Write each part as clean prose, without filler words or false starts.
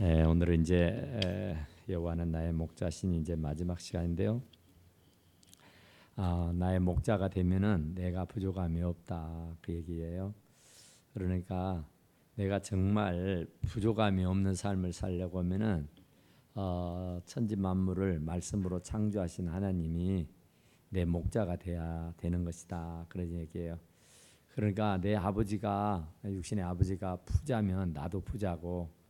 오늘은 이제 여호와는 나의 목자신 이제 마지막 시간인데요. 나의 목자가 되면은 내가 부족함이 없다 그 얘기예요. 그러니까 내가 정말 부족함이 없는 삶을 살려고 하면은 천지 만물을 말씀으로 창조하신 하나님이 내 목자가 돼야 되는 것이다 그런 얘기예요. 그러니까 내 아버지가 육신의 아버지가 부자면 나도 부자고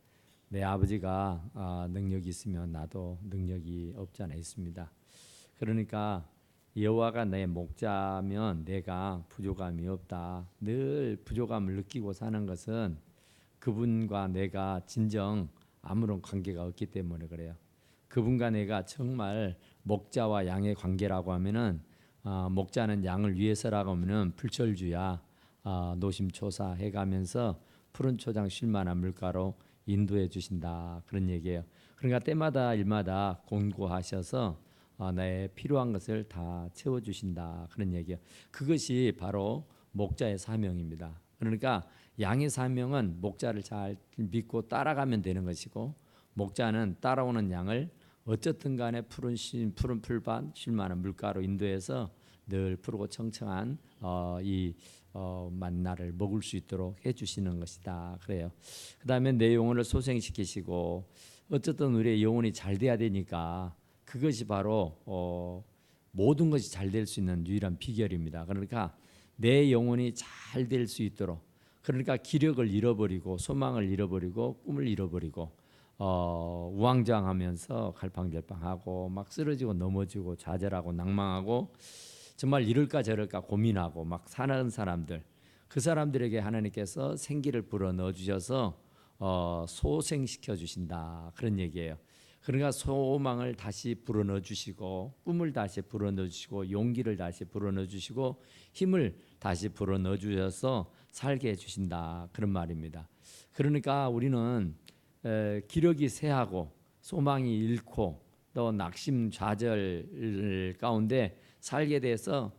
내 아버지가 능력이 있으면 나도 능력이 없지 않아 있습니다. 그러니까 여호와가 내 목자면 내가 부족함이 없다. 늘 부족함을 느끼고 사는 것은 그분과 내가 진정 아무런 관계가 없기 때문에 그래요. 그분과 내가 정말 목자와 양의 관계라고 하면은 목자는 양을 위해서라고 하면은 불철주야 노심초사 해가면서 푸른 초장 쉴만한 물가로 인도해 주신다 그런 얘기예요. 그러니까 때마다 일마다 공고하셔서 나의 필요한 것을 다 채워 주신다 그런 얘기예요. 그것이 바로 목자의 사명입니다. 그러니까 양의 사명은 목자를 잘 믿고 따라가면 되는 것이고 목자는 따라오는 양을 어쨌든 간에 푸른 풀밭 쉴만한 물가로 인도해서 늘 푸르고 청청한 이 만나를 먹을 수 있도록 해주시는 것이다 그래요. 그 다음에 내 영혼을 소생시키시고 어쨌든 우리의 영혼이 잘 돼야 되니까 그것이 바로 모든 것이 잘 될 수 있는 유일한 비결입니다. 그러니까 내 영혼이 잘 될 수 있도록 그러니까 기력을 잃어버리고 소망을 잃어버리고 꿈을 잃어버리고 우왕좌왕하면서 갈팡질팡하고 막 쓰러지고 넘어지고 좌절하고 낭망하고 정말 이럴까 저럴까 고민하고 막 사는 사람들 그 사람들에게 하나님께서 생기를 불어 넣어 주셔서 소생시켜 주신다 그런 얘기예요. 그러니까 소망을 다시 불어넣어 주시고 꿈을 다시 불어넣어 주시고 용기를 다시 불어넣어 주시고 힘을 다시 불어넣어 주셔서 살게 해 주신다 그런 말입니다. 그러니까 우리는 기력이 쇠하고 소망이 잃고 또 낙심 좌절 가운데 살게 돼서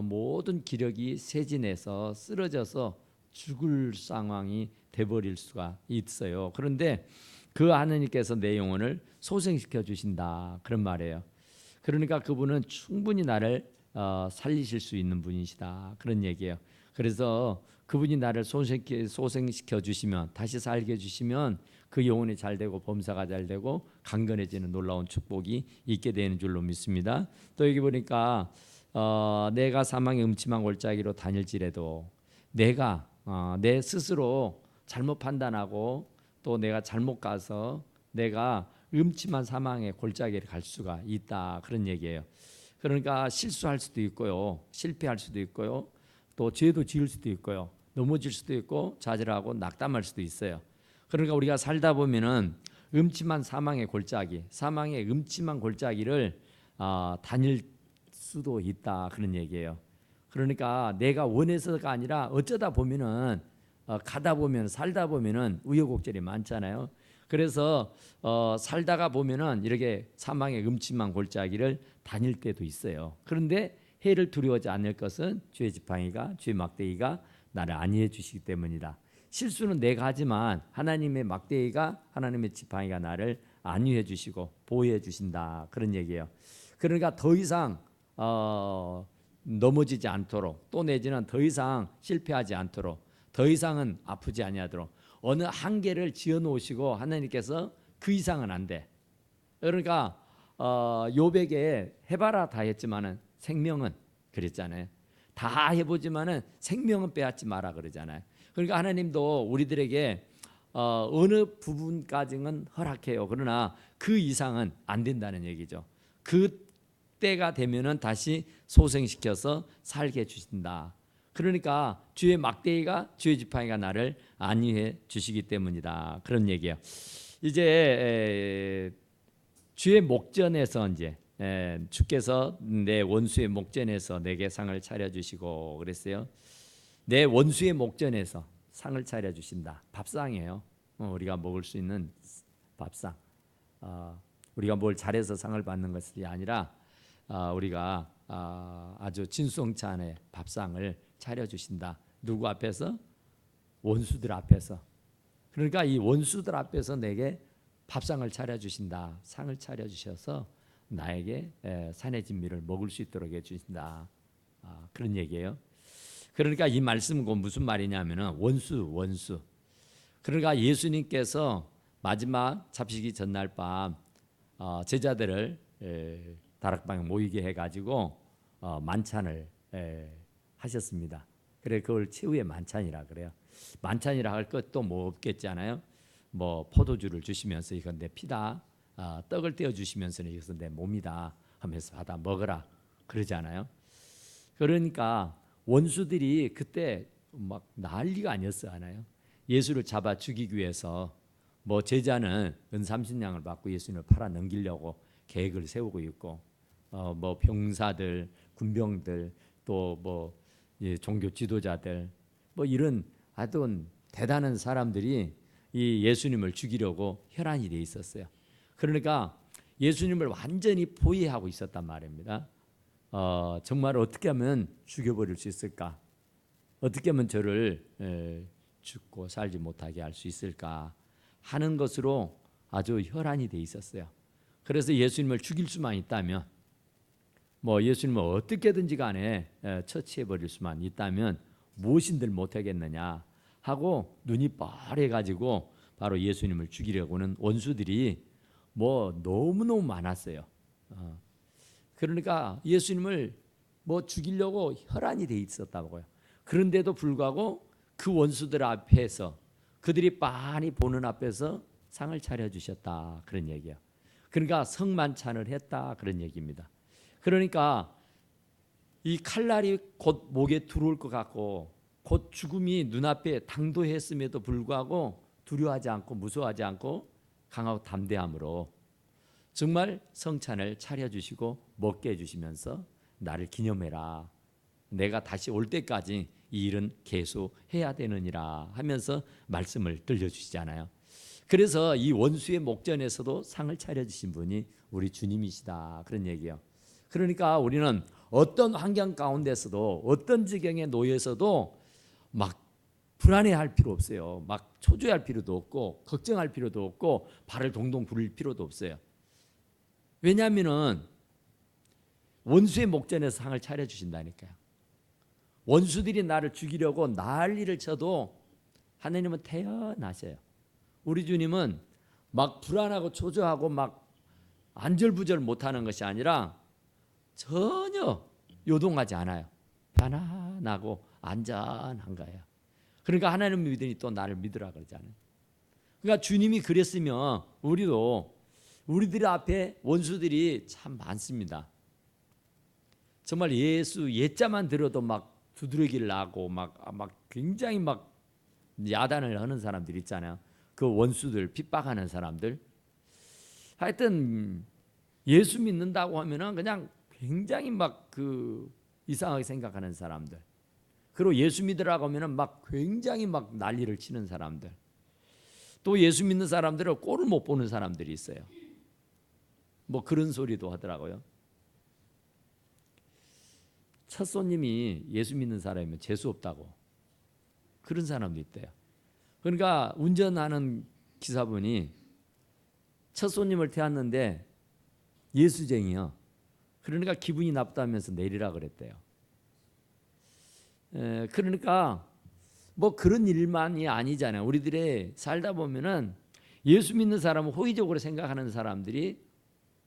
모든 기력이 쇠진해서 쓰러져서 죽을 상황이 돼버릴 수가 있어요. 그런데 그 하나님께서 내 영혼을 소생시켜 주신다 그런 말이에요. 그러니까 그분은 충분히 나를 살리실 수 있는 분이시다 그런 얘기예요. 그래서 그분이 나를 소생시켜 주시면 다시 살게 해주시면 그 영혼이 잘 되고 범사가 잘 되고 강건해지는 놀라운 축복이 있게 되는 줄로 믿습니다. 또 여기 보니까 내가 사망의 음침한 골짜기로 다닐지라도 내가 내 스스로 잘못 판단하고 또 내가 잘못 가서 내가 음침한 사망의 골짜기를 갈 수가 있다 그런 얘기예요. 그러니까 실수할 수도 있고요, 실패할 수도 있고요, 또 죄도 지을 수도 있고요, 넘어질 수도 있고 좌절하고 낙담할 수도 있어요. 그러니까 우리가 살다 보면은 음침한 사망의 골짜기, 사망의 음침한 골짜기를 다닐 수도 있다 그런 얘기예요. 그러니까 내가 원해서가 아니라 어쩌다 보면은 가다 보면 살다 보면은 우여곡절이 많잖아요. 그래서 살다가 보면은 이렇게 사망의 음침한 골짜기를 다닐 때도 있어요. 그런데 해를 두려워하지 않을 것은 주의 지팡이가 주의 막대기가 나를 안위해 주시기 때문이다. 실수는 내가 하지만 하나님의 막대기가 하나님의 지팡이가 나를 안위해 주시고 보호해 주신다 그런 얘기예요. 그러니까 더 이상 넘어지지 않도록 또 내지는 더 이상 실패하지 않도록 더 이상은 아프지 아니하도록 어느 한계를 지어 놓으시고 하나님께서 그 이상은 안 돼. 그러니까 욥에게 해봐라 다 했지만은 생명은 그랬잖아요. 다 해보지만은 생명은 빼앗지 마라 그러잖아요. 그러니까 하나님도 우리들에게 어느 부분까지는 허락해요. 그러나 그 이상은 안 된다는 얘기죠. 그 때가 되면은 다시 소생시켜서 살게 해주신다. 그러니까 주의 막대기가 주의 지팡이가 나를 안위해 주시기 때문이다. 그런 얘기예요. 이제 주의 목전에서 이제 주께서 내 원수의 목전에서 내게 상을 차려 주시고 그랬어요. 내 원수의 목전에서 상을 차려 주신다. 밥상이에요. 우리가 먹을 수 있는 밥상. 우리가 뭘 잘해서 상을 받는 것이 아니라 우리가 아주 진수성찬의 밥상을 차려주신다. 누구 앞에서? 원수들 앞에서. 그러니까 이 원수들 앞에서 내게 밥상을 차려주신다. 상을 차려주셔서 나에게 산의 진미를 먹을 수 있도록 해주신다. 그런 얘기예요. 그러니까 이 말씀은 무슨 말이냐면은 원수. 그러니까 예수님께서 마지막 잡히기 전날 밤 제자들을 다락방에 모이게 해가지고 만찬을 하셨습니다. 그래 그걸 최후의 만찬이라 그래요. 만찬이라 할 것도 뭐 없겠잖아요. 뭐 포도주를 주시면서 이건 내 피다, 떡을 떼어 주시면서는 이것은 내 몸이다 하면서 받아 먹어라 그러잖아요. 그러니까 원수들이 그때 막 난리가 아니었어요. 예수를 잡아 죽이기 위해서 뭐 제자는 은 30냥을 받고 예수님을 팔아 넘기려고 계획을 세우고 있고 뭐 병사들, 군병들 또 뭐 종교 지도자들 뭐 이런 아주 대단한 사람들이 이 예수님을 죽이려고 혈안이 돼 있었어요. 그러니까 예수님을 완전히 포위하고 있었단 말입니다. 정말 어떻게 하면 죽여버릴 수 있을까? 어떻게 하면 저를 죽고 살지 못하게 할 수 있을까 하는 것으로 아주 혈안이 돼 있었어요. 그래서 예수님을 죽일 수만 있다면 뭐 예수님을 어떻게든지 간에 처치해버릴 수만 있다면 무엇인들 못하겠느냐 하고 눈이 뻘해가지고 바로 예수님을 죽이려고는 원수들이 뭐 너무너무 많았어요. 그러니까 예수님을 뭐 죽이려고 혈안이 돼 있었다고요. 그런데도 불구하고 그 원수들 앞에서 그들이 빤히 보는 앞에서 상을 차려주셨다 그런 얘기예요. 그러니까 성만찬을 했다 그런 얘기입니다. 그러니까 이 칼날이 곧 목에 들어올 것 같고 곧 죽음이 눈앞에 당도했음에도 불구하고 두려워하지 않고 무서워하지 않고 강하고 담대함으로 정말 성찬을 차려주시고 먹게 해주시면서 나를 기념해라. 내가 다시 올 때까지 이 일은 계속해야 되느니라 하면서 말씀을 들려주시잖아요. 그래서 이 원수의 목전에서도 상을 차려주신 분이 우리 주님이시다 그런 얘기예요. 그러니까 우리는 어떤 환경 가운데서도 어떤 지경에 놓여서도 막 불안해할 필요 없어요. 막 초조해할 필요도 없고 걱정할 필요도 없고 발을 동동 구를 필요도 없어요. 왜냐하면은 원수의 목전에서 상을 차려주신다니까요. 원수들이 나를 죽이려고 난리를 쳐도 하나님은 태어나셔요. 우리 주님은 막 불안하고 초조하고 막 안절부절 못하는 것이 아니라 전혀 요동하지 않아요. 편안하고 안전한 거예요. 그러니까 하나님을 믿으니 또 나를 믿으라 그러잖아요. 그러니까 주님이 그랬으면 우리들 앞에 원수들이 참 많습니다. 정말 예수 옛자만 들어도 막 두드러기를 나고 막 굉장히 막 야단을 하는 사람들 있잖아요. 그 원수들 핍박하는 사람들. 하여튼 예수 믿는다고 하면은 그냥 굉장히 막 그 이상하게 생각하는 사람들. 그리고 예수 믿으라고 하면은 막 굉장히 막 난리를 치는 사람들. 또 예수 믿는 사람들은 꼴을 못 보는 사람들이 있어요. 뭐 그런 소리도 하더라고요. 첫 손님이 예수 믿는 사람이면 재수 없다고 그런 사람도 있대요. 그러니까 운전하는 기사분이 첫 손님을 태웠는데 예수쟁이요. 그러니까 기분이 나쁘다면서 내리라 그랬대요. 그러니까 뭐 그런 일만이 아니잖아요. 우리들의 살다 보면은 예수 믿는 사람은 호의적으로 생각하는 사람들이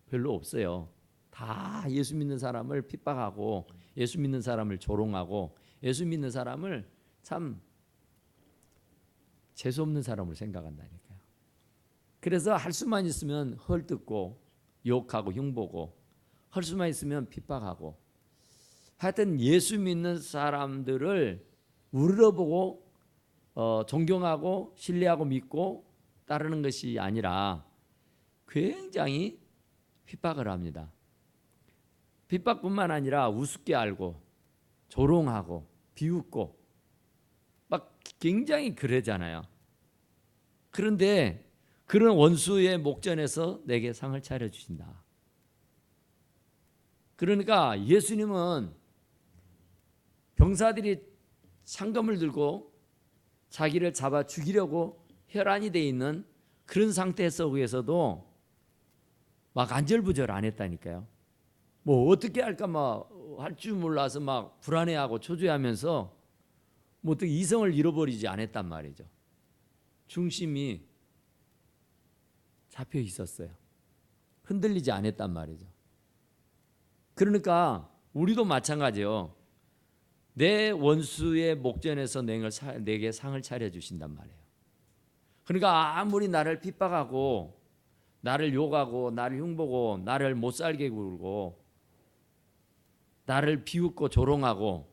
별로 없어요. 다 예수 믿는 사람을 핍박하고 예수 믿는 사람을 조롱하고 예수 믿는 사람을 참 재수 없는 사람으로 생각한다니까요. 그래서 할 수만 있으면 헐뜯고 욕하고 흉보고 할 수만 있으면 핍박하고 하여튼 예수 믿는 사람들을 우러러보고 존경하고 신뢰하고 믿고 따르는 것이 아니라 굉장히 핍박을 합니다. 핍박뿐만 아니라 우습게 알고 조롱하고 비웃고 막 굉장히 그러잖아요. 그런데 그런 원수의 목전에서 내게 상을 차려주신다. 그러니까 예수님은 병사들이 창검을 들고 자기를 잡아 죽이려고 혈안이 돼 있는 그런 상태 속에서도 막 안절부절 안 했다니까요. 뭐 어떻게 할까 막 할 줄 몰라서 막 불안해하고 초조해하면서 뭐 어떻게 이성을 잃어버리지 않았단 말이죠. 중심이 잡혀 있었어요. 흔들리지 않았단 말이죠. 그러니까 우리도 마찬가지요. 내 원수의 목전에서 내게 상을 차려주신단 말이에요. 그러니까 아무리 나를 핍박하고 나를 욕하고 나를 흉보고 나를 못살게 굴고 나를 비웃고 조롱하고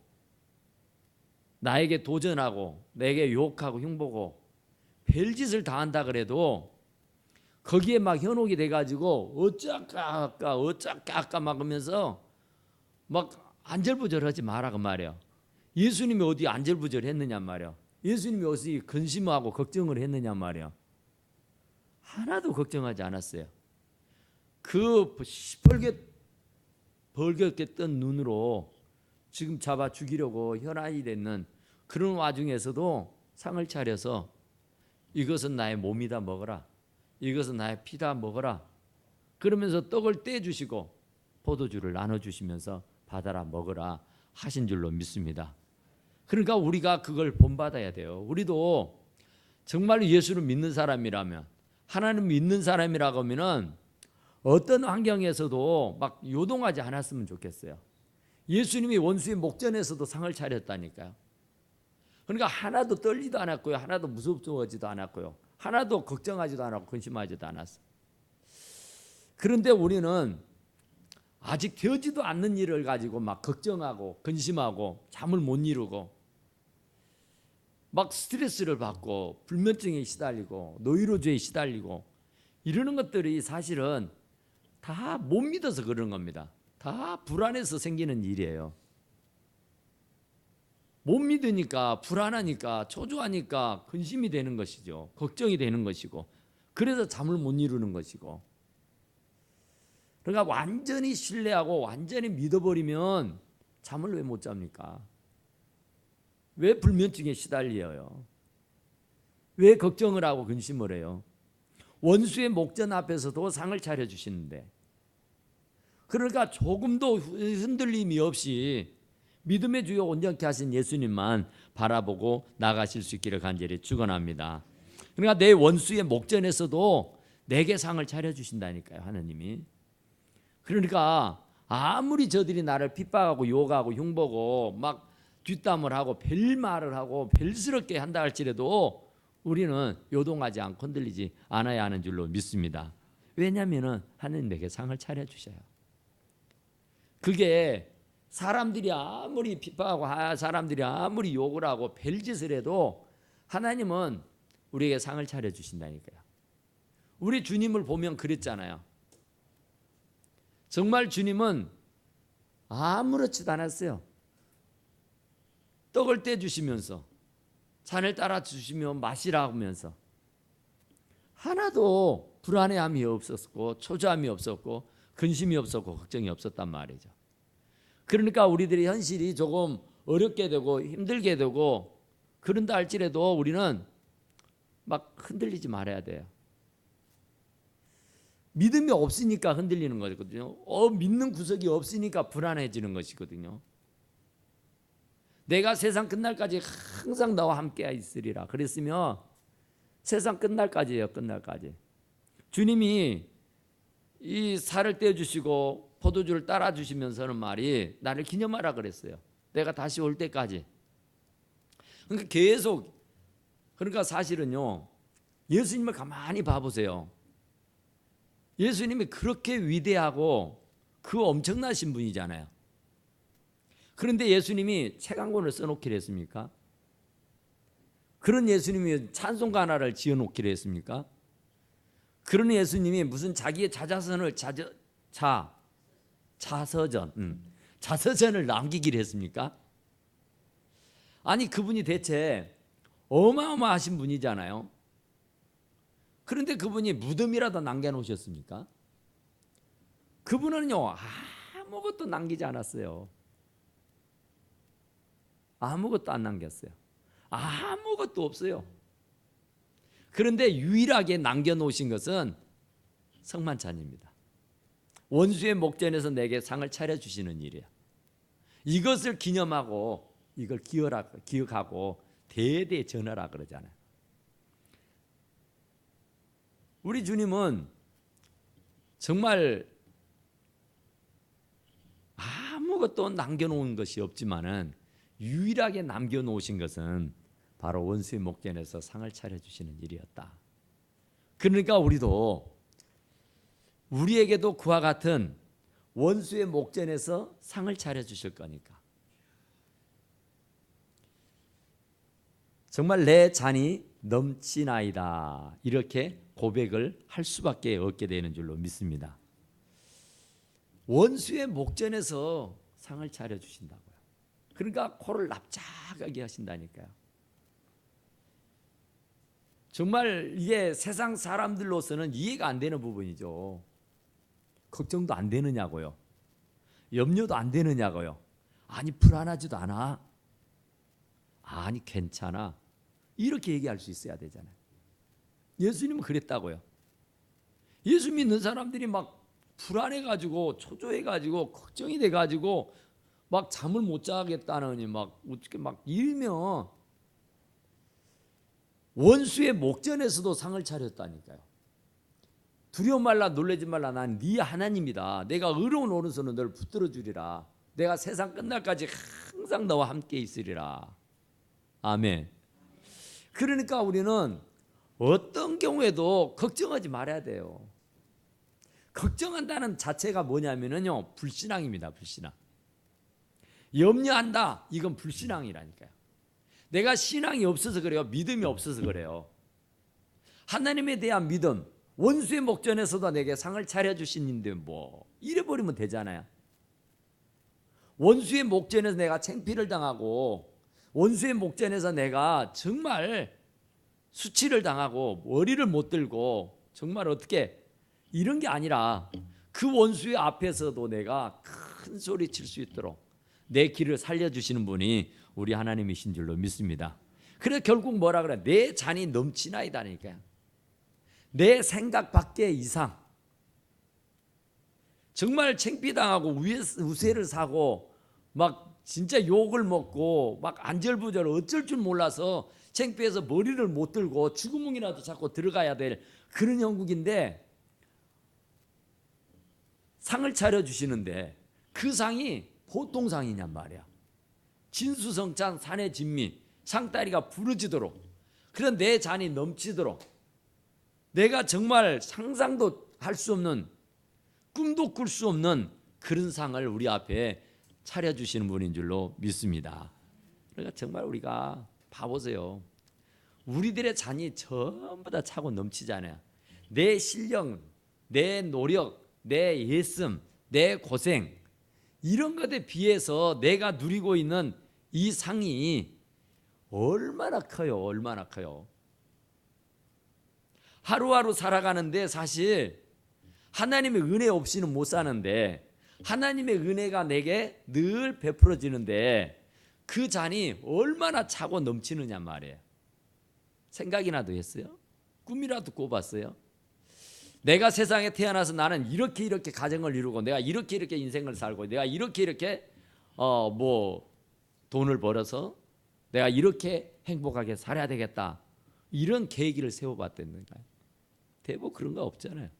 나에게 도전하고 내게 욕하고 흉보고 별짓을 다 한다 그래도 거기에 막 현혹이 돼가지고 어쩌까 막 하면서 막 안절부절하지 마라 그 말이에요. 예수님이 어디 안절부절했느냐 말이에요. 예수님이 어디 근심하고 걱정을 했느냐 말이에요. 하나도 걱정하지 않았어요. 그 벌겋게 뜬 눈으로 지금 잡아 죽이려고 혈안이 됐는 그런 와중에서도 상을 차려서 이것은 나의 몸이다 먹어라. 이것은 나의 피다 먹어라. 그러면서 떡을 떼주시고 포도주를 나눠주시면서 받아라 먹어라 하신 줄로 믿습니다. 그러니까 우리가 그걸 본받아야 돼요. 우리도 정말로 예수를 믿는 사람이라면, 하나님 믿는 사람이라고 하면은 어떤 환경에서도 막 요동하지 않았으면 좋겠어요. 예수님이 원수의 목전에서도 상을 차렸다니까요. 그러니까 하나도 떨리도 않았고요, 하나도 무섭지도 않았고요, 하나도 걱정하지도 않았고 근심하지도 않았어요. 그런데 우리는 아직 되지도 않는 일을 가지고 막 걱정하고 근심하고 잠을 못 이루고 막 스트레스를 받고 불면증에 시달리고 노이로제에 시달리고 이러는 것들이 사실은 다 못 믿어서 그런 겁니다. 다 불안해서 생기는 일이에요. 못 믿으니까 불안하니까 초조하니까 근심이 되는 것이죠. 걱정이 되는 것이고 그래서 잠을 못 이루는 것이고. 그러니까 완전히 신뢰하고 완전히 믿어버리면 잠을 왜 못 잡니까? 왜 불면증에 시달려요? 왜 걱정을 하고 근심을 해요? 원수의 목전 앞에서도 상을 차려주시는데, 그러니까 조금도 흔들림이 없이 믿음의 주요 온전케 하신 예수님만 바라보고 나가실 수 있기를 간절히 축원합니다. 그러니까 내 원수의 목전에서도 내게 상을 차려주신다니까요, 하나님이. 그러니까 아무리 저들이 나를 핍박하고 욕하고 흉보고 막 뒷담을 하고 별말을 하고 별스럽게 한다 할지라도 우리는 요동하지 않고 흔들리지 않아야 하는 줄로 믿습니다. 왜냐하면 하나님 내게 상을 차려주셔요. 그게 사람들이 아무리 핍박하고 사람들이 아무리 욕을 하고 별짓을 해도 하나님은 우리에게 상을 차려주신다니까요. 우리 주님을 보면 그랬잖아요. 정말 주님은 아무렇지도 않았어요. 떡을 떼주시면서 잔을 따라 주시며 마시라 하면서 하나도 불안해함이 없었고 초조함이 없었고 근심이 없었고 걱정이 없었단 말이죠. 그러니까 우리들의 현실이 조금 어렵게 되고 힘들게 되고 그런다 할지라도 우리는 막 흔들리지 말아야 돼요. 믿음이 없으니까 흔들리는 거거든요. 믿는 구석이 없으니까 불안해지는 것이거든요. 내가 세상 끝날까지 항상 나와 함께 있으리라 그랬으면 세상 끝날까지예요. 끝날까지. 주님이 이 살을 떼어주시고 포도주를 따라주시면서는 말이 나를 기념하라 그랬어요. 내가 다시 올 때까지. 그러니까 계속, 그러니까 사실은요, 예수님을 가만히 봐보세요. 예수님이 그렇게 위대하고 그 엄청나신 분이잖아요. 그런데 예수님이 책 한 권을 써놓기로 했습니까? 그런 예수님이 찬송가 하나를 지어놓기로 했습니까? 그런 예수님이 무슨 자기의 자서전을 남기기로 했습니까? 아니 그분이 대체 어마어마하신 분이잖아요. 그런데 그분이 무덤이라도 남겨놓으셨습니까? 그분은요 아무것도 남기지 않았어요. 아무것도 안 남겼어요. 아무것도 없어요. 그런데 유일하게 남겨놓으신 것은 성만찬입니다. 원수의 목전에서 내게 상을 차려주시는 일이야. 이것을 기념하고 이걸 기억하고 대대 전하라 그러잖아요. 우리 주님은 정말 아무것도 남겨놓은 것이 없지만은 유일하게 남겨놓으신 것은 바로 원수의 목전에서 상을 차려주시는 일이었다. 그러니까 우리에게도 그와 같은 원수의 목전에서 상을 차려주실 거니까 정말 내 잔이 넘치나이다 이렇게 고백을 할 수밖에 없게 되는 줄로 믿습니다. 원수의 목전에서 상을 차려주신다고요. 그러니까 코를 납작하게 하신다니까요. 정말 이게 세상 사람들로서는 이해가 안 되는 부분이죠. 걱정도 안 되느냐고요. 염려도 안 되느냐고요. 아니 불안하지도 않아. 아니 괜찮아. 이렇게 얘기할 수 있어야 되잖아요. 예수님은 그랬다고요. 예수 믿는 사람들이 막 불안해가지고 초조해가지고 걱정이 돼가지고 막 잠을 못 자겠다느니 막 어떻게 막 일면 원수의 목전에서도 상을 차렸다니까요. 두려워 말라 놀라지 말라 난 네 하나님이다. 내가 의로운 오른손은 너를 붙들어 주리라. 내가 세상 끝날까지 항상 너와 함께 있으리라. 아멘. 그러니까 우리는 어떤 경우에도 걱정하지 말아야 돼요. 걱정한다는 자체가 뭐냐면요 불신앙입니다. 불신앙. 염려한다 이건 불신앙이라니까요. 내가 신앙이 없어서 그래요. 믿음이 없어서 그래요. 하나님에 대한 믿음, 원수의 목전에서도 내게 상을 차려주시는데 뭐 이래버리면 되잖아요. 원수의 목전에서 내가 창피를 당하고 원수의 목전에서 내가 정말 수치를 당하고 머리를 못 들고 정말 어떻게 이런 게 아니라 그 원수의 앞에서도 내가 큰 소리 칠 수 있도록 내 길을 살려주시는 분이 우리 하나님이신 줄로 믿습니다. 그래서 결국 뭐라 그래? 내 잔이 넘치나이다니까요. 내 생각 밖의 이상 정말 창피당하고 우세를 사고 막 진짜 욕을 먹고 막 안절부절 어쩔 줄 몰라서 창피해서 머리를 못 들고 죽구멍이라도 자꾸 들어가야 될 그런 형국인데 상을 차려주시는데 그 상이 보통 상이냔 말이야. 진수성찬 산의 진미 상다리가 부르지도록 그런 내 잔이 넘치도록 내가 정말 상상도 할 수 없는 꿈도 꿀 수 없는 그런 상을 우리 앞에 차려주시는 분인 줄로 믿습니다. 그러니까 정말 우리가 봐보세요. 우리들의 잔이 전부 다 차고 넘치잖아요. 내 실력, 내 노력, 내 예씀, 내 고생 이런 것에 비해서 내가 누리고 있는 이 상이 얼마나 커요. 얼마나 커요. 하루하루 살아가는데 사실 하나님의 은혜 없이는 못 사는데 하나님의 은혜가 내게 늘 베풀어지는데 그 잔이 얼마나 차고 넘치느냐 말이에요. 생각이라도 했어요? 꿈이라도 꿔봤어요? 내가 세상에 태어나서 나는 이렇게 가정을 이루고 내가 이렇게 인생을 살고 내가 이렇게 돈을 벌어서 내가 이렇게 행복하게 살아야 되겠다 이런 계획을 세워봤댔는가요? 대부분 그런 거 없잖아요.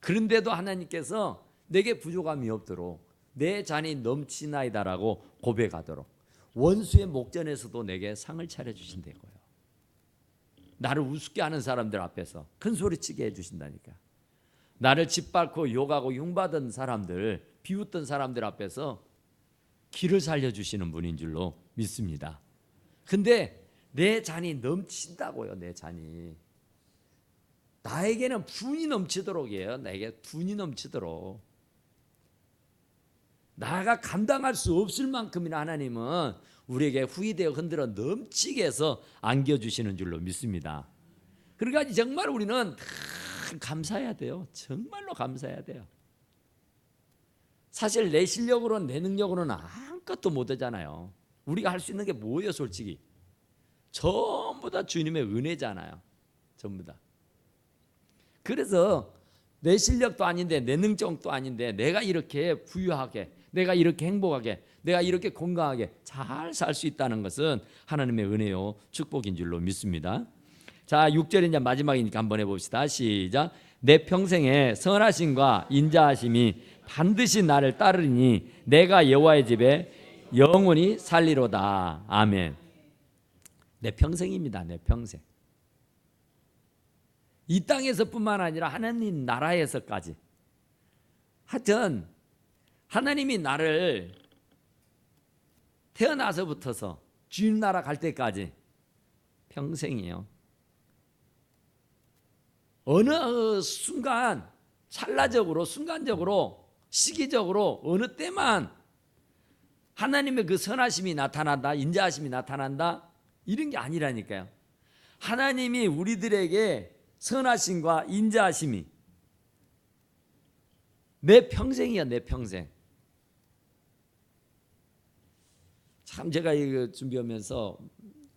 그런데도 하나님께서 내게 부족함이 없도록 내 잔이 넘치나이다라고 고백하도록 원수의 목전에서도 내게 상을 차려주신다고요. 나를 우습게 하는 사람들 앞에서 큰 소리치게 해주신다니까. 나를 짓밟고 욕하고 흉받은 사람들 비웃던 사람들 앞에서 길을 살려주시는 분인 줄로 믿습니다. 근데 내 잔이 넘친다고요. 내 잔이 나에게는 분이 넘치도록이에요. 나에게 분이 넘치도록 나가 감당할 수 없을 만큼이나 하나님은 우리에게 후이되어 흔들어 넘치게 해서 안겨주시는 줄로 믿습니다. 그러니까 정말 우리는 감사해야 돼요. 정말로 감사해야 돼요. 사실 내 실력으로는 내 능력으로는 아무것도 못하잖아요. 우리가 할 수 있는 게 뭐예요? 솔직히 전부 다 주님의 은혜잖아요. 전부 다. 그래서 내 실력도 아닌데 내 능력도 아닌데 내가 이렇게 부유하게, 내가 이렇게 행복하게, 내가 이렇게 건강하게 잘 살 수 있다는 것은 하나님의 은혜요 축복인 줄로 믿습니다. 자, 6절 이제 마지막이니까 한번 해봅시다. 시작. 내 평생에 선하심과 인자하심이 반드시 나를 따르니 내가 여호와의 집에 영원히 살리로다. 아멘. 내 평생입니다. 내 평생. 이 땅에서뿐만 아니라 하나님 나라에서까지. 하여튼 하나님이 나를 태어나서부터서 주님 나라 갈 때까지 평생이에요. 어느 순간 찰나적으로, 순간적으로, 시기적으로 어느 때만 하나님의 그 선하심이 나타난다, 인자하심이 나타난다, 이런 게 아니라니까요. 하나님이 우리들에게 선하심과 인자하심이 내 평생이야. 내 평생. 참 제가 이거 준비하면서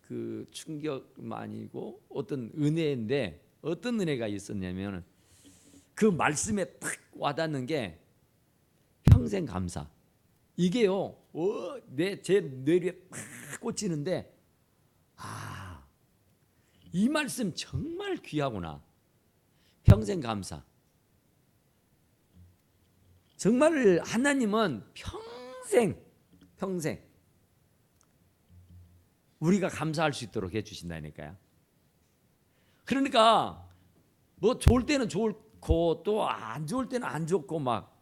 그 충격만이고 어떤 은혜인데, 어떤 은혜가 있었냐면 그 말씀에 딱 와닿는 게 평생 감사. 이게요, 제 뇌리에 팍 꽂히는데, 이 말씀 정말 귀하구나. 평생 감사. 정말 하나님은 평생 우리가 감사할 수 있도록 해주신다니까요. 그러니까 뭐 좋을 때는 좋고 또 안 좋을 때는 안 좋고, 막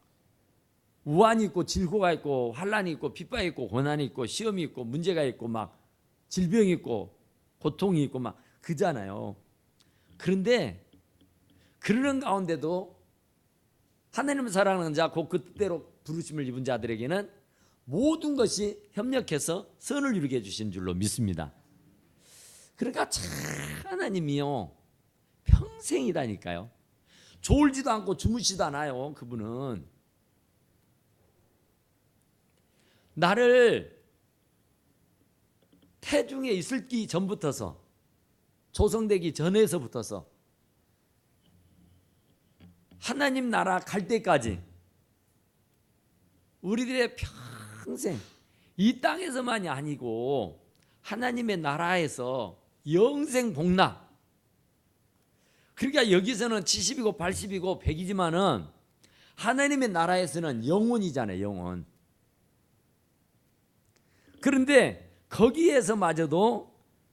우환이 있고 질고가 있고 환란이 있고 핍박이 있고 고난이 있고 시험이 있고 문제가 있고 막 질병이 있고 고통이 있고 막 그잖아요. 그런데 그러는 가운데도 하나님을 사랑하는 자, 곧 그 뜻대로 부르심을 입은 자들에게는 모든 것이 협력해서 선을 이루게 해주신 줄로 믿습니다. 그러니까 참 하나님이요 평생이다니까요. 졸지도 않고 주무시지도 않아요. 그분은 나를 태중에 있을기 전부터서, 조성되기 전에서부터서 하나님 나라 갈 때까지 우리들의 평생 이 땅에서만이 아니고 하나님의 나라에서 영생 복락. 그러니까 여기서는 70이고 80이고 100이지만은 하나님의 나라에서는 영원이잖아요. 영원. 그런데 거기에서마저도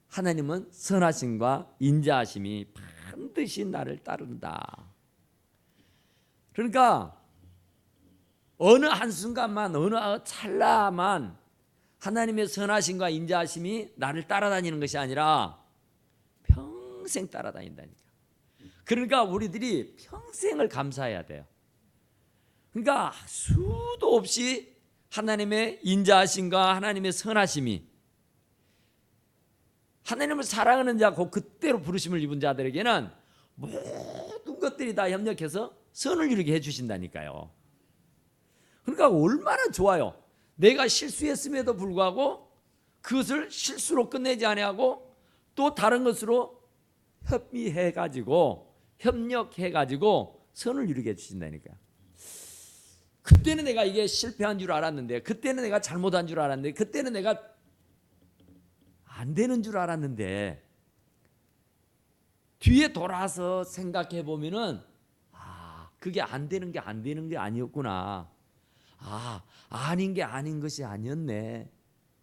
하나님은 선하심과 인자하심이 반드시 나를 따른다. 그러니까 어느 한순간만, 어느 찰나만 하나님의 선하심과 인자하심이 나를 따라다니는 것이 아니라 평생 따라다닌다니까. 그러니까 우리들이 평생을 감사해야 돼요. 그러니까 수도 없이 하나님의 인자하심과 하나님의 선하심이, 하나님을 사랑하는 자, 곧 그때로 부르심을 입은 자들에게는 모든 것들이 다 협력해서 선을 이루게 해주신다니까요. 그러니까 얼마나 좋아요. 내가 실수했음에도 불구하고 그것을 실수로 끝내지 아니하고 또 다른 것으로 협의해가지고 협력해가지고 선을 이루게 해주신다니까요. 그때는 내가 이게 실패한 줄 알았는데, 그때는 내가 잘못한 줄 알았는데, 그때는 내가 안 되는 줄 알았는데, 뒤에 돌아서 생각해 보면은 그게 안 되는 게 아니었구나. 아닌 게 아닌 것이 아니었네.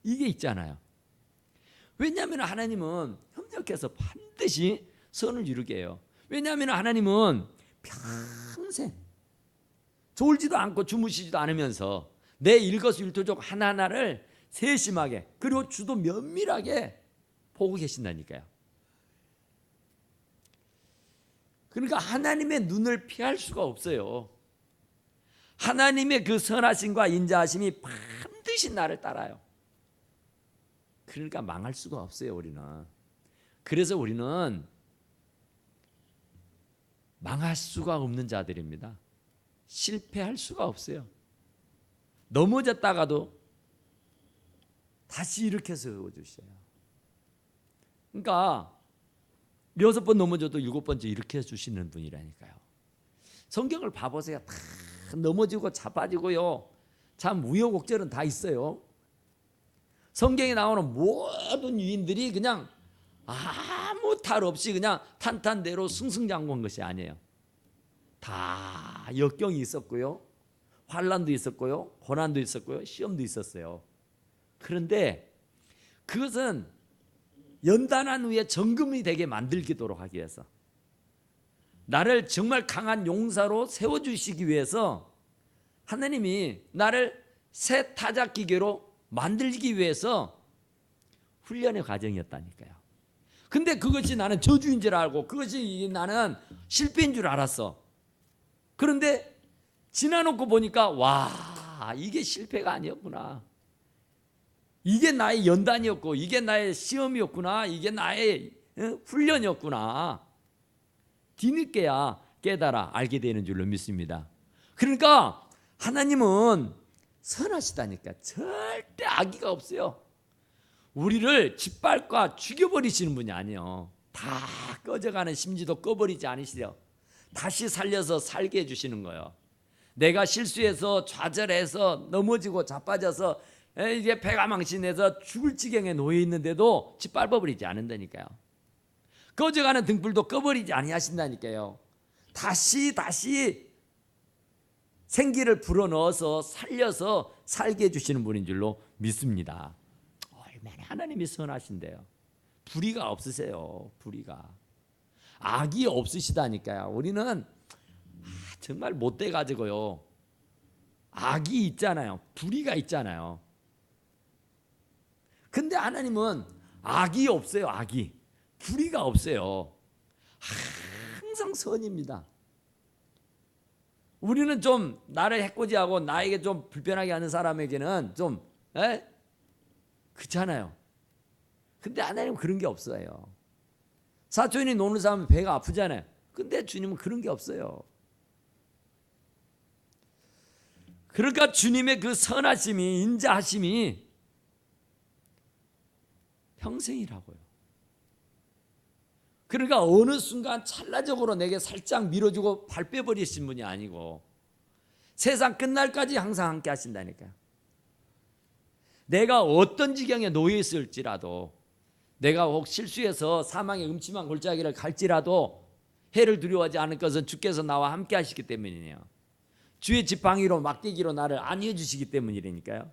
이게 있잖아요. 왜냐하면 하나님은 협력해서 반드시 선을 이루게 해요. 왜냐하면 하나님은 평생 졸지도 않고 주무시지도 않으면서 내 일거수일투족 하나하나를 세심하게, 그리고 주도 면밀하게 보고 계신다니까요. 그러니까 하나님의 눈을 피할 수가 없어요. 하나님의 그 선하심과 인자하심이 반드시 나를 따라요. 그러니까 망할 수가 없어요, 우리는. 그래서 우리는 망할 수가 없는 자들입니다. 실패할 수가 없어요. 넘어졌다가도 다시 일으켜 세워주셔요. 그러니까 6번 넘어져도 7번째 일으켜 주시는 분이라니까요. 성경을 봐보세요. 다 넘어지고 자빠지고요. 참 우여곡절은 다 있어요. 성경에 나오는 모든 유인들이 그냥 아무 탈 없이 그냥 탄탄대로 승승장구한 것이 아니에요. 다 역경이 있었고요. 환난도 있었고요. 고난도 있었고요. 시험도 있었어요. 그런데 그것은 연단한 후에 정금이 되게 만들기도록 하기 위해서, 나를 정말 강한 용사로 세워주시기 위해서 하나님이 나를 새 타작기계로 만들기 위해서 훈련의 과정이었다니까요. 근데 그것이 나는 저주인 줄 알고 그것이 나는 실패인 줄 알았어. 그런데 지나놓고 보니까 와, 이게 실패가 아니었구나. 이게 나의 연단이었고 이게 나의 시험이었구나. 이게 나의 훈련이었구나. 뒤늦게야 깨달아 알게 되는 줄로 믿습니다. 그러니까 하나님은 선하시다니까. 절대 악의가 없어요. 우리를 짓밟고 죽여버리시는 분이 아니에요. 다 꺼져가는 심지도 꺼버리지 않으시려 다시 살려서 살게 해주시는 거예요. 내가 실수해서 좌절해서 넘어지고 자빠져서 이제 배가 망신해서 죽을 지경에 놓여 있는데도 짓밟아버리지 않는다니까요. 꺼져가는 등불도 꺼버리지 아니하신다니까요. 다시 생기를 불어넣어서 살려서 살게 해주시는 분인 줄로 믿습니다. 얼마나 하나님이 선하신데요. 불의가 없으세요. 불의가. 악이 없으시다니까요. 우리는 정말 못돼 가지고요. 악이 있잖아요. 불의가 있잖아요. 근데 하나님은 악이 없어요. 악이. 불의가 없어요. 항상 선입니다. 우리는 좀 나를 해코지하고 나에게 좀 불편하게 하는 사람에게는 좀 그렇잖아요. 근데 하나님은 그런 게 없어요. 사촌이 노는 사람은 배가 아프잖아요. 근데 주님은 그런 게 없어요. 그러니까 주님의 그 선하심이, 인자하심이 평생이라고요. 그러니까 어느 순간 찰나적으로 내게 살짝 밀어주고 발 빼버리신 분이 아니고 세상 끝날까지 항상 함께 하신다니까요. 내가 어떤 지경에 놓여 있을지라도, 내가 혹 실수해서 사망의 음침한 골짜기를 갈지라도 해를 두려워하지 않을 것은 주께서 나와 함께 하시기 때문이네요. 주의 지팡이로 막대기로 나를 안위해 주시기 때문이라니까요.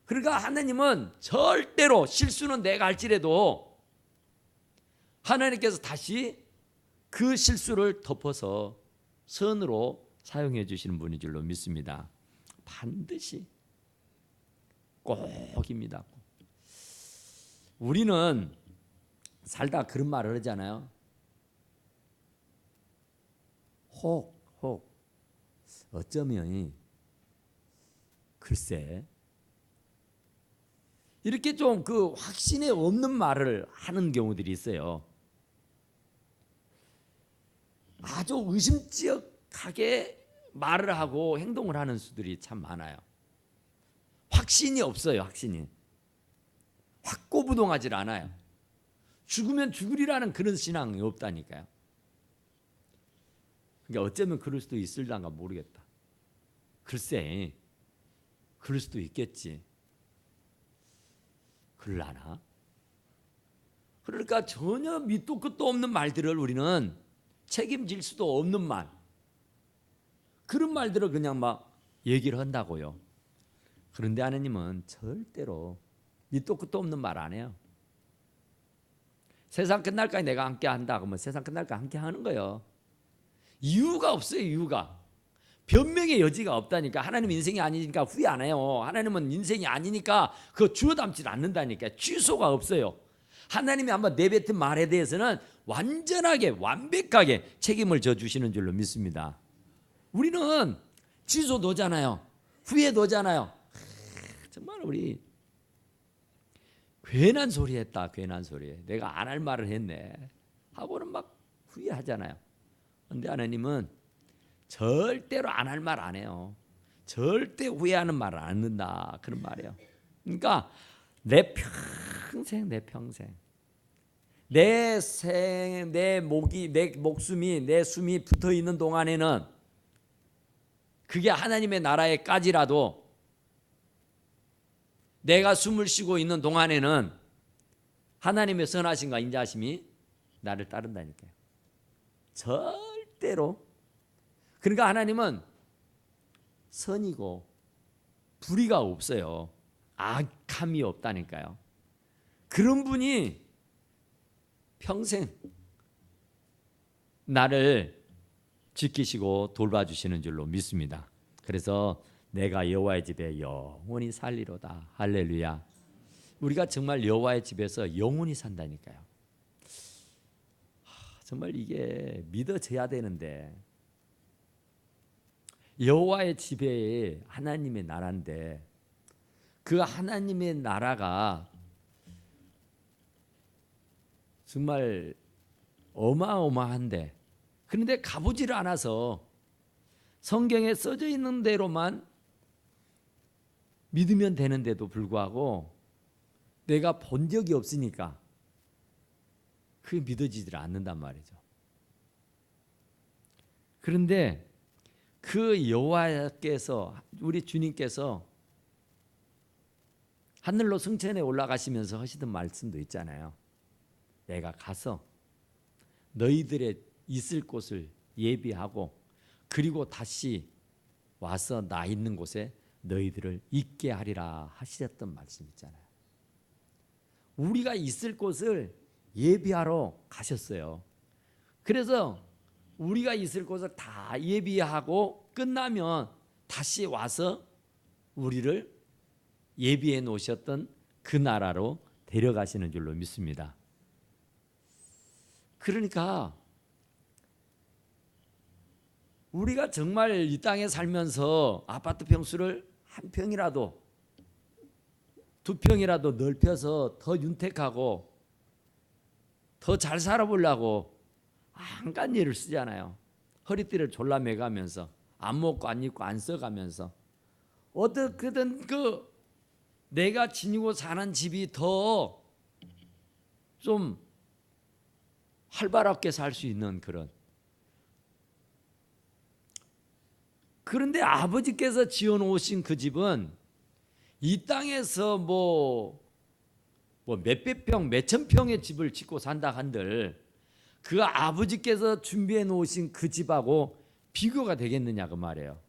그러니까 하나님은 절대로, 실수는 내가 할지라도 하나님께서 다시 그 실수를 덮어서 선으로 사용해 주시는 분인 줄로 믿습니다. 반드시 꼭입니다. 우리는 살다 그런 말을 하잖아요. 혹 어쩌면 글쎄, 이렇게 좀 그 확신에 없는 말을 하는 경우들이 있어요. 아주 의심지역하게 말을 하고 행동을 하는 수들이 참 많아요. 확신이 없어요. 확신이 확고부동하지 않아요. 죽으면 죽으리라는 그런 신앙이 없다니까요. 그러니까 어쩌면 그럴 수도 있을란가 모르겠다. 글쎄, 그럴 수도 있겠지. 그럴라나? 그러니까 전혀 밑도 끝도 없는 말들을 우리는 책임질 수도 없는 말, 그런 말들을 그냥 막 얘기를 한다고요. 그런데 하나님은 절대로 밑도 끝도 없는 말 안 해요. 세상 끝날까지 내가 함께 한다 그러면 세상 끝날까지 함께 하는 거예요. 이유가 없어요. 이유가. 변명의 여지가 없다니까. 하나님 인생이 아니니까 후회 안 해요. 하나님은 인생이 아니니까 그거 주워 담지 않는다니까. 취소가 없어요. 하나님이 한번 내뱉은 말에 대해서는 완전하게 완벽하게 책임을 져주시는 줄로 믿습니다. 우리는 취소도 하잖아요. 후회도 하잖아요. 정말 우리 괜한 소리 했다. 괜한 소리. 내가 안 할 말을 했네 하고는 막 후회하잖아요. 그런데 하나님은 절대로 안 할 말 안 해요. 절대 후회하는 말을 안 듣는다. 그런 말이에요. 그러니까 내 평생 내 목이, 내 목숨이, 내 숨이 붙어 있는 동안에는, 그게 하나님의 나라에까지라도 내가 숨을 쉬고 있는 동안에는 하나님의 선하심과 인자하심이 나를 따른다니까요. 절대로. 그러니까 하나님은 선이고 불의가 없어요. 악함이 없다니까요. 그런 분이 평생 나를 지키시고 돌봐주시는 줄로 믿습니다. 그래서 내가 여호와의 집에 영원히 살리로다. 할렐루야. 우리가 정말 여호와의 집에서 영원히 산다니까요. 정말 이게 믿어져야 되는데, 여호와의 집에 하나님의 나라인데, 그 하나님의 나라가 정말 어마어마한데, 그런데 가보지를 않아서 성경에 써져 있는 대로만 믿으면 되는데도 불구하고 내가 본 적이 없으니까 그게 믿어지질 않는단 말이죠. 그런데 그 여호와께서, 우리 주님께서 하늘로 승천에 올라가시면서 하시던 말씀도 있잖아요. 내가 가서 너희들의 있을 곳을 예비하고 그리고 다시 와서 나 있는 곳에 너희들을 있게 하리라 하셨던 말씀 있잖아요. 우리가 있을 곳을 예비하러 가셨어요. 그래서 우리가 있을 곳을 다 예비하고 끝나면 다시 와서 우리를 예비해 놓으셨던 그 나라로 데려가시는 줄로 믿습니다. 그러니까 우리가 정말 이 땅에 살면서 아파트 평수를 한 평이라도 두 평이라도 넓혀서 더 윤택하고 더 잘 살아보려고 한간 일을 쓰잖아요. 허리띠를 졸라매가면서 안 먹고 안 입고 안 써가면서 어떻게든 그 내가 지니고 사는 집이 더 좀 활발하게 살 수 있는 그런. 그런데 아버지께서 지어놓으신 그 집은 이 땅에서 뭐 몇백 평, 몇천 평의 집을 짓고 산다 한들 그 아버지께서 준비해 놓으신 그 집하고 비교가 되겠느냐 그 말이에요.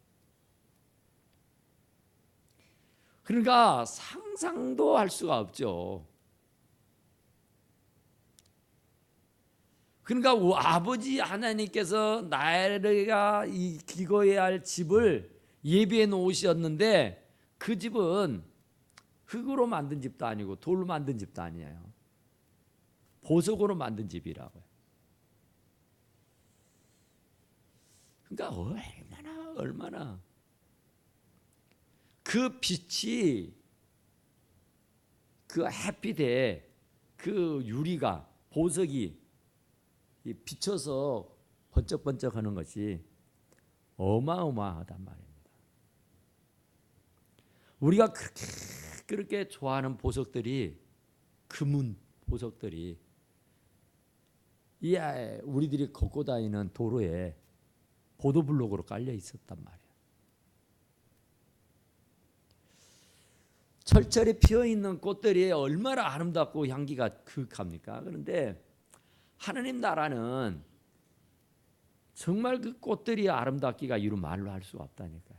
그러니까 상상도 할 수가 없죠. 그러니까 아버지 하나님께서 나를 기거해야 할 집을 예비해 놓으셨는데 그 집은 흙으로 만든 집도 아니고 돌로 만든 집도 아니에요. 보석으로 만든 집이라고요. 그러니까 얼마나 그 빛이, 그 햇빛에 그 유리가, 보석이 비쳐서 번쩍번쩍하는 것이 어마어마하단 말입니다. 우리가 그렇게 좋아하는 보석들이, 금은 보석들이 우리들이 걷고 다니는 도로에 보도블록으로 깔려 있었단 말이에요. 철철이 피어있는 꽃들이 얼마나 아름답고 향기가 그윽합니까? 그런데 하나님 나라는 정말 그 꽃들이 아름답기가 이루 말로 할 수가 없다니까요.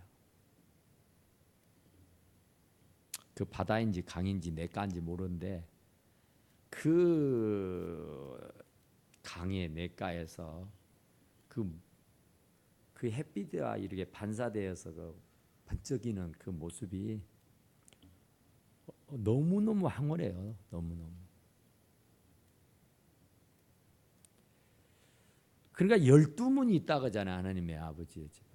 그 바다인지 강인지 냇가인지 모르는데 그 강의 냇가에서 그 햇빛과 이렇게 반사되어서 그 번쩍이는 그 모습이 너무너무 황홀해요. 너무너무. 그러니까 12문이 있다고 하잖아요. 하나님의 아버지의 집은.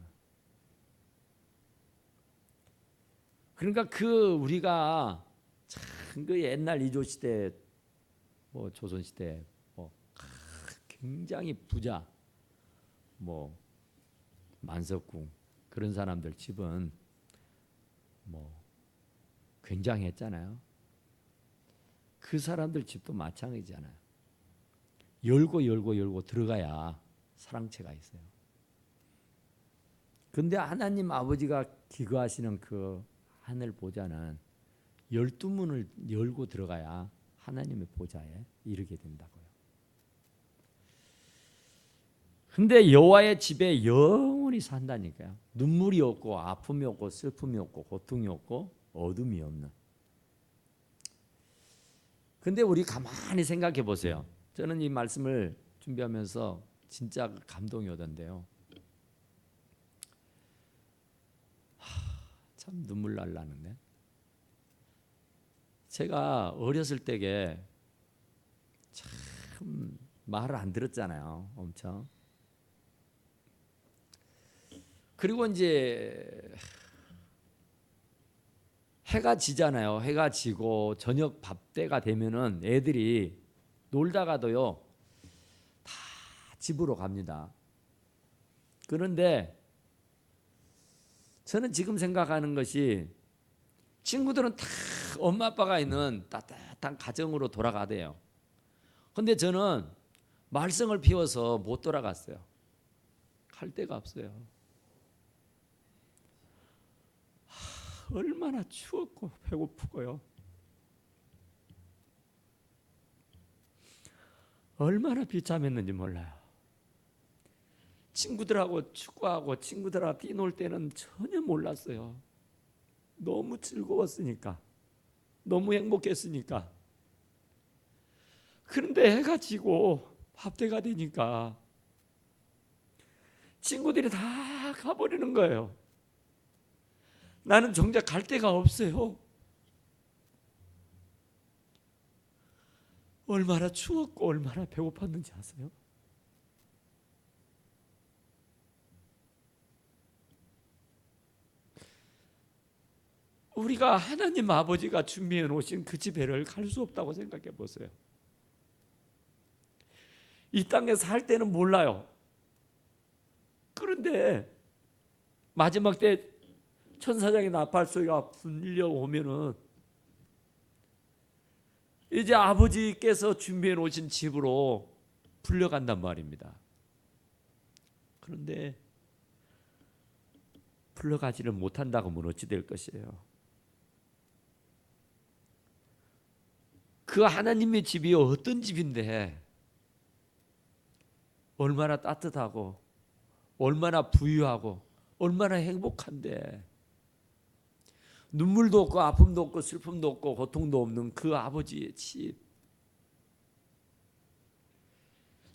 그러니까 우리가 참 그 옛날 이조시대 조선시대 굉장히 부자 만석궁 그런 사람들 집은 굉장했잖아요. 그 사람들 집도 마찬가지잖아요. 열고 들어가야 사랑채가 있어요. 근데 하나님 아버지가 기거하시는 그 하늘 보좌는 12문을 열고 들어가야 하나님의 보좌에 이르게 된다고요. 근데 여호와의 집에 영원히 산다니까요. 눈물이 없고 아픔이 없고 슬픔이 없고 고통이 없고 어둠이 없는. 근데 우리 가만히 생각해 보세요. 저는 이 말씀을 준비하면서 진짜 감동이 오던데요. 참 눈물 날라는데. 제가 어렸을 때에 참 말을 안 들었잖아요. 엄청. 그리고 이제 해가 지잖아요. 해가 지고 저녁 밥 때가 되면은 애들이 놀다가도요 다 집으로 갑니다. 그런데 저는 지금 생각하는 것이 친구들은 다 엄마 아빠가 있는 따뜻한 가정으로 돌아가대요. 근데 저는 말썽을 피워서 못 돌아갔어요. 갈 데가 없어요. 얼마나 추웠고 배고프고요. 얼마나 비참했는지 몰라요. 친구들하고 축구하고 친구들하고 뛰놀 때는 전혀 몰랐어요. 너무 즐거웠으니까. 너무 행복했으니까. 그런데 해가 지고 밥때가 되니까 친구들이 다 가버리는 거예요. 나는 정작 갈 데가 없어요. 얼마나 추웠고 얼마나 배고팠는지 아세요? 우리가 하나님 아버지가 준비해 놓으신 그 집에를 갈 수 없다고 생각해 보세요. 이 땅에 살 때는 몰라요. 그런데 마지막 때 천사장의 나팔 소리가 들려오면은 이제 아버지께서 준비해 놓으신 집으로 불려간단 말입니다. 그런데 불러가지를 못한다고 하면 어찌 될 것이에요? 그 하나님의 집이 어떤 집인데 얼마나 따뜻하고 얼마나 부유하고 얼마나 행복한데 눈물도 없고 아픔도 없고 슬픔도 없고 고통도 없는 그 아버지의 집.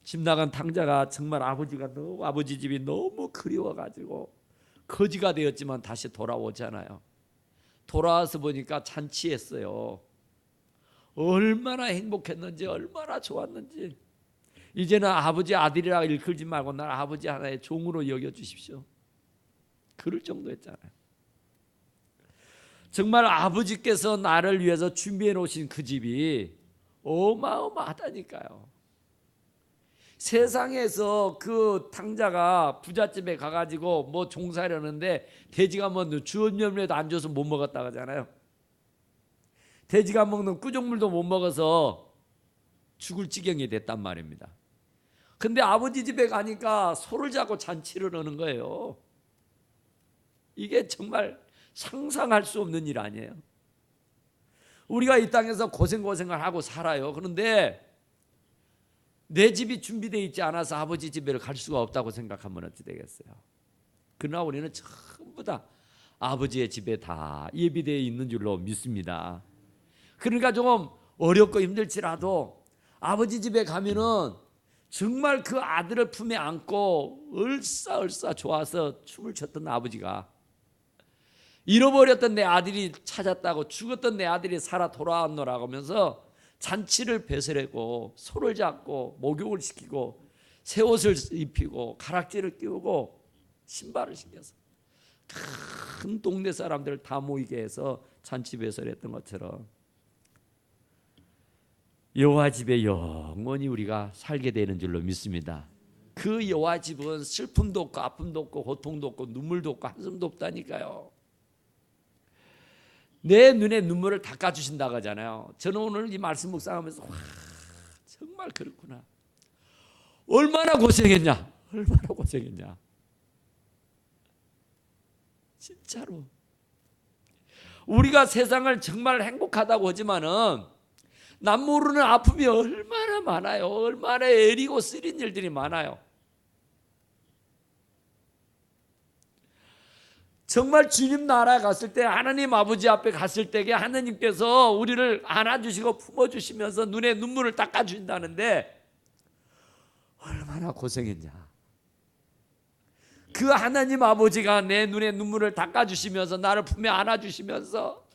집 나간 탕자가 정말 아버지 집이 너무 그리워가지고 거지가 되었지만 다시 돌아오잖아요. 돌아와서 보니까 잔치했어요. 얼마나 행복했는지 얼마나 좋았는지. 이제는 아버지 아들이라 일컬지 말고 날 아버지 하나의 종으로 여겨주십시오. 그럴 정도였잖아요. 정말 아버지께서 나를 위해서 준비해 놓으신 그 집이 어마어마하다니까요. 세상에서 그 탕자가 부잣집에 가가지고 뭐 종사하려는데 돼지가 먹는 주업열매도 안 줘서 못 먹었다 하잖아요. 돼지가 먹는 꾸종물도 못 먹어서 죽을 지경이 됐단 말입니다. 근데 아버지 집에 가니까 소를 잡고 잔치를 하는 거예요. 이게 정말 상상할 수 없는 일 아니에요. 우리가 이 땅에서 고생을 하고 살아요. 그런데 내 집이 준비되어 있지 않아서 아버지 집에 갈 수가 없다고 생각하면 어찌 되겠어요? 그러나 우리는 전부 다 아버지의 집에 다 예비되어 있는 줄로 믿습니다. 그러니까 좀 어렵고 힘들지라도 아버지 집에 가면은 정말 그 아들을 품에 안고 얼싸얼싸 좋아서 춤을 췄던 아버지가 잃어버렸던 내 아들이 찾았다고 죽었던 내 아들이 살아 돌아왔노라고 하면서 잔치를 베풀고 소를 잡고 목욕을 시키고 새 옷을 입히고 가락지를 끼우고 신발을 신겨서 큰 동네 사람들 다 모이게 해서 잔치 배설했던 것처럼 여호와 집에 영원히 우리가 살게 되는 줄로 믿습니다. 그 여호와 집은 슬픔도 없고 아픔도 없고 고통도 없고 눈물도 없고 한숨도 없다니까요. 내 눈에 눈물을 닦아주신다고 하잖아요. 저는 오늘 이 말씀 묵상하면서 와, 정말 그렇구나. 얼마나 고생했냐? 얼마나 고생했냐? 진짜로. 우리가 세상을 정말 행복하다고 하지만은 남 모르는 아픔이 얼마나 많아요. 얼마나 애리고 쓰린 일들이 많아요. 정말 주님 나라에 갔을 때, 하나님 아버지 앞에 갔을 때에 하나님께서 우리를 안아주시고 품어주시면서 눈에 눈물을 닦아준다는데 얼마나 고생했냐. 그 하나님 아버지가 내 눈에 눈물을 닦아주시면서 나를 품에 안아주시면서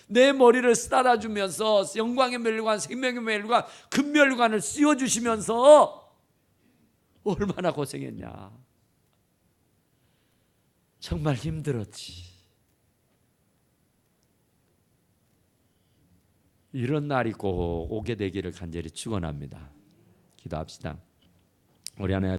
내 머리를 쓰다듬으면서 영광의 멸류관, 생명의 멸류관, 금멸류관을 씌워주시면서 얼마나 고생했냐. 정말 힘들었지. 이런 날이 꼭 오게 되기를 간절히 축원합니다. 기도합시다. 우리 하나님